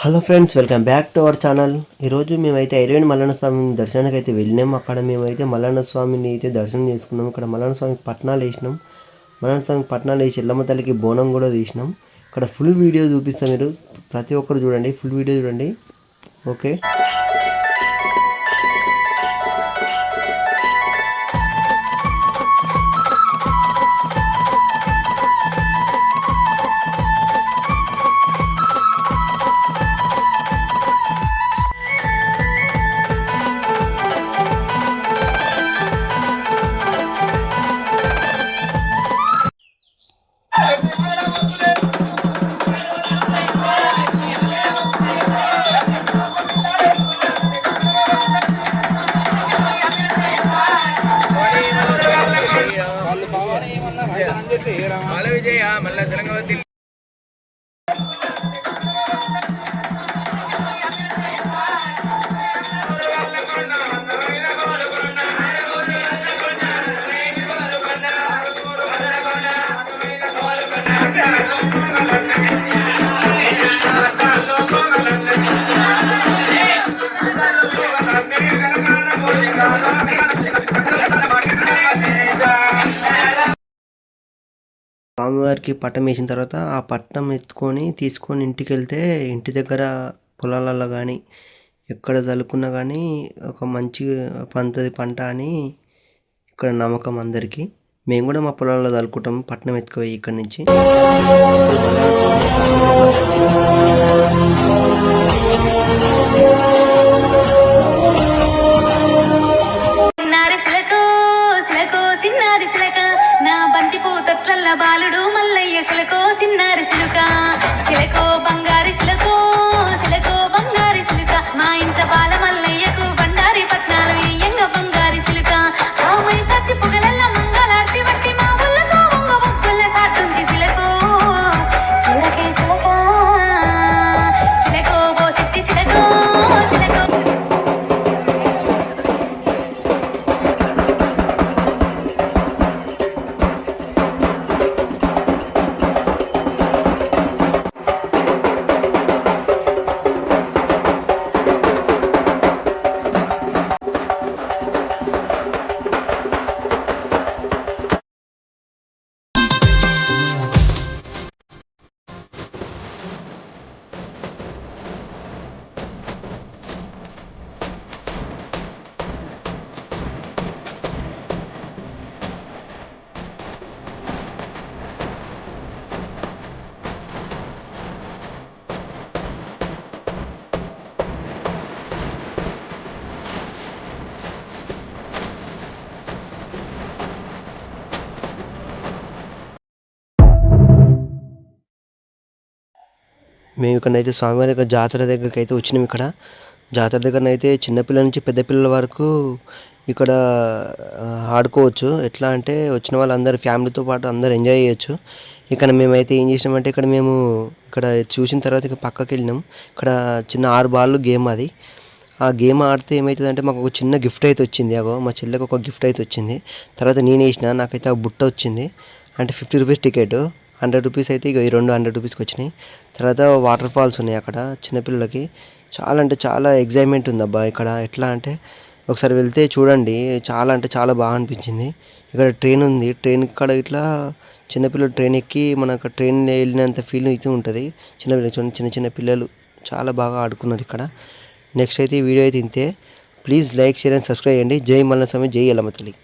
Hello friends, welcome back to our channel. ఈరోజు మేమైతే ఐరవేణి మల్లన్న స్వామి దర్శనానికి అయితే వెళ్ళినాం. అక్కడ మేమైతే మల్లన్న స్వామిని అయితే దర్శనం చేసుకున్నాం. ఇక్కడ మల్లన్న స్వామికి పట్నాలు వేసినాం. మల్లన్న స్వామికి పట్నాలు వేసి ఎల్లమ్మ తల్లికి బోనం కూడా తీసినాం. ఇక్కడ ఫుల్ వీడియో చూపిస్తాం, మీరు ప్రతి ఒక్కరు చూడండి, ఫుల్ వీడియో చూడండి. ఓకే. విజయ మల్ల తెలంగాణ స్వామివారికి పట్టం వేసిన తర్వాత ఆ పట్టం తీసుకొని ఇంటికి వెళ్తే ఇంటి దగ్గర పొలాలలో కానీ ఎక్కడ చల్లుకున్నా కానీ ఒక మంచి పంట అని ఇక్కడ నమ్మకం అందరికీ. మేము కూడా మా పొలాల్లో చల్లుకుంటాం పట్టణం ఎత్తుకుపోయి ఇక్కడి నుంచి. బాలుడు మల్లయ్య సిలకో సిన్నారి సిలుక సిలకో బంగారి సిలకో సిలకో బంగారి సిలుక మా ఇంట బాల మల్లయ్యకు బండారి పట్నాలు ఇయ్యంగ బంగారి సిలుక ఆమై సచ్చి పొగలల్ల మంగళార్తి వట్టి మా ఊళ్ళతో వంగ బొక్కుల సాటుంచి సిలకో సిలకే సిలక సిలకో బో సిట్టి సిలకో సిలకో. మేము ఇక్కడనైతే స్వామివారి దగ్గర జాతర దగ్గరికి అయితే వచ్చినాం. ఇక్కడ జాతర దగ్గరనైతే చిన్నపిల్లల నుంచి పెద్ద పిల్లల వరకు ఇక్కడ ఆడుకోవచ్చు. ఎట్లా అంటే వచ్చిన వాళ్ళందరూ ఫ్యామిలీతో పాటు అందరూ ఎంజాయ్ చేయొచ్చు. ఇక్కడ మేమైతే ఏం చేసినామంటే ఇక్కడ చూసిన తర్వాత ఇక పక్కకి వెళ్ళినాం. ఇక్కడ చిన్న 6 బాళ్ళు గేమ్ అది. ఆ గేమ్ ఆడితే ఏమవుతుందంటే మాకు ఒక చిన్న గిఫ్ట్ అయితే వచ్చింది. మా చెల్లెకి ఒక గిఫ్ట్ అయితే వచ్చింది. తర్వాత నేను వేసిన, నాకైతే ఆ బుట్ట వచ్చింది. అంటే 50 రూపీస్ టికెట్, 100 రూపీస్ అయితే ఇక ఈ 2 100 రూపీస్కి వచ్చినాయి. తర్వాత వాటర్ ఫాల్స్ ఉన్నాయి అక్కడ చిన్నపిల్లలకి. చాలా అంటే చాలా ఎగ్జైట్మెంట్ ఉంది అబ్బా ఇక్కడ. ఎట్లా అంటే ఒకసారి వెళ్తే చూడండి, చాలా అంటే చాలా బాగా అనిపించింది. ఇక్కడ ట్రైన్ ఉంది, ట్రైన్ ఇక్కడ ఇట్లా చిన్నపిల్లలు ట్రైన్ ఎక్కి మనకు ట్రైన్ వెళ్ళినంత ఫీల్ అయితే ఉంటుంది. చిన్నపిల్లలు చిన్న చిన్న పిల్లలు చాలా బాగా ఆడుకున్నారు ఇక్కడ. నెక్స్ట్ అయితే ఈ వీడియో అయితే ఇంతే. Please like, share and subscribe చేయండి. జై మల్లన్న స్వామి, జై ఎల్లమ్మ తల్లి.